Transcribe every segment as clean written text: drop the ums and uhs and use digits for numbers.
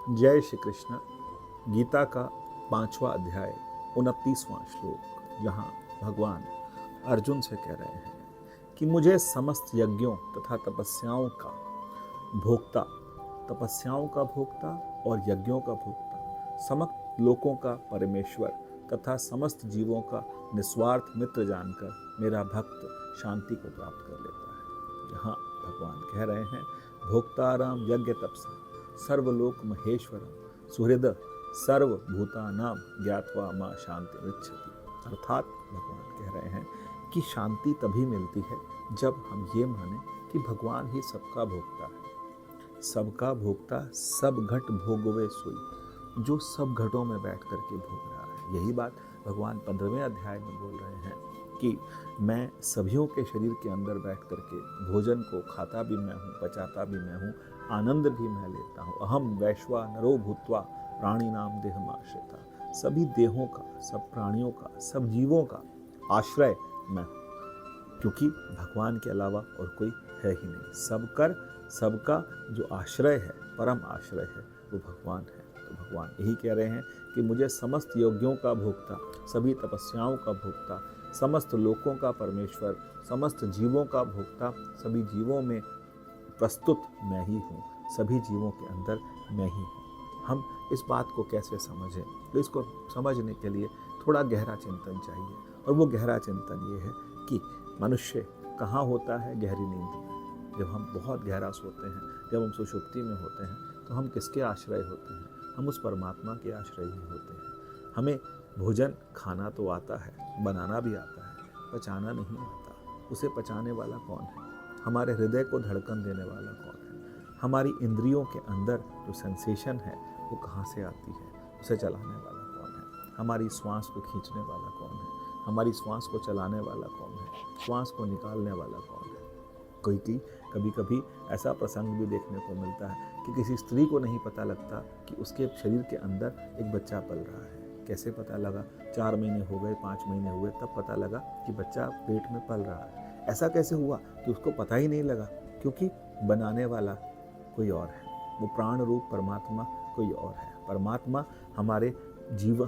जय श्री कृष्ण। गीता का 5वां अध्याय 29वां श्लोक, जहाँ भगवान अर्जुन से कह रहे हैं कि मुझे समस्त यज्ञों तथा तपस्याओं का भोक्ता, तपस्याओं का भोक्ता और यज्ञों का भोक्ता, समस्त लोकों का परमेश्वर तथा समस्त जीवों का निस्वार्थ मित्र जानकर मेरा भक्त शांति को प्राप्त कर लेता है। यहाँ भगवान कह रहे हैं, भोक्ताराम यज्ञ तपसा सर्वलोक महेश्वरम सुहृद सर्वभूतानाम ज्ञात्वा मां शांति विच्छति। अर्थात भगवान कह रहे हैं कि शांति तभी मिलती है जब हम ये माने कि भगवान ही सबका भोक्ता है, सबका भोक्ता, सब घट भोगवे सोई, जो सब घटों में बैठ करके भोग रहा है। यही बात भगवान 15वें अध्याय में बोल रहे हैं कि मैं सभियों के शरीर के अंदर बैठ करके भोजन को खाता भी मैं हूँ, पचाता भी मैं हूँ, आनंद भी मैं लेता हूँ। अहम वैश्वा नरो भूत्वा प्राणी नाम देहमाश्रिता। सभी देहों का, सब प्राणियों का, सब जीवों का आश्रय मैं हूँ, क्योंकि भगवान के अलावा और कोई है ही नहीं। सबका जो आश्रय है, परम आश्रय है, वो भगवान है। तो भगवान यही कह रहे हैं कि मुझे समस्त योग्यों का भोक्ता, सभी तपस्याओं का भोक्ता, समस्त लोकों का परमेश्वर, समस्त जीवों का भोक्ता, सभी जीवों में प्रस्तुत मैं ही हूँ, सभी जीवों के अंदर मैं ही हूँ। हम इस बात को कैसे समझें? तो इसको समझने के लिए थोड़ा गहरा चिंतन चाहिए, और वो गहरा चिंतन ये है कि मनुष्य कहाँ होता है? गहरी नींद में। जब हम बहुत गहरा सोते हैं, जब हम सुषुप्ति में होते हैं, तो हम किसके आश्रय होते हैं? हम उस परमात्मा के आश्रय ही होते हैं। हमें भोजन खाना तो आता है, बनाना भी आता है, पचाना नहीं आता। उसे पचाने वाला कौन है? हमारे हृदय को धड़कन देने वाला कौन है? हमारी इंद्रियों के अंदर जो सेंसेशन है वो कहाँ से आती है? उसे चलाने वाला कौन है? हमारी श्वास को खींचने वाला कौन है? हमारी श्वास को चलाने वाला कौन है? श्वास को निकालने वाला कौन है? कभी कभी ऐसा प्रसंग भी देखने को मिलता है कि किसी स्त्री को नहीं पता लगता कि उसके शरीर के अंदर एक बच्चा पल रहा है। कैसे पता लगा? 4 महीने हो गए, 5 महीने हुए, तब पता लगा कि बच्चा पेट में पल रहा है। ऐसा कैसे हुआ कि उसको पता ही नहीं लगा? क्योंकि बनाने वाला कोई और है, वो प्राण रूप परमात्मा कोई और है। परमात्मा हमारे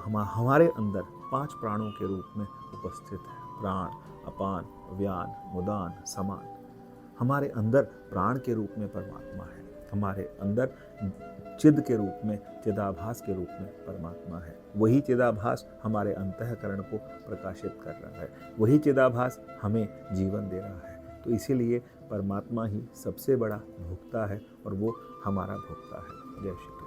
हमारे अंदर 5 प्राणों के रूप में उपस्थित है। प्राण, अपान, व्यान, मुदान, समान। हमारे अंदर प्राण के रूप में परमात्मा है, हमारे अंदर चिद के रूप में, चिदाभास के रूप में परमात्मा है। वही चिदाभास हमारे अंतःकरण को प्रकाशित कर रहा है, वही चिदाभास हमें जीवन दे रहा है। तो इसीलिए परमात्मा ही सबसे बड़ा भोक्ता है, और वो हमारा भोक्ता है। जय श्री कृष्ण।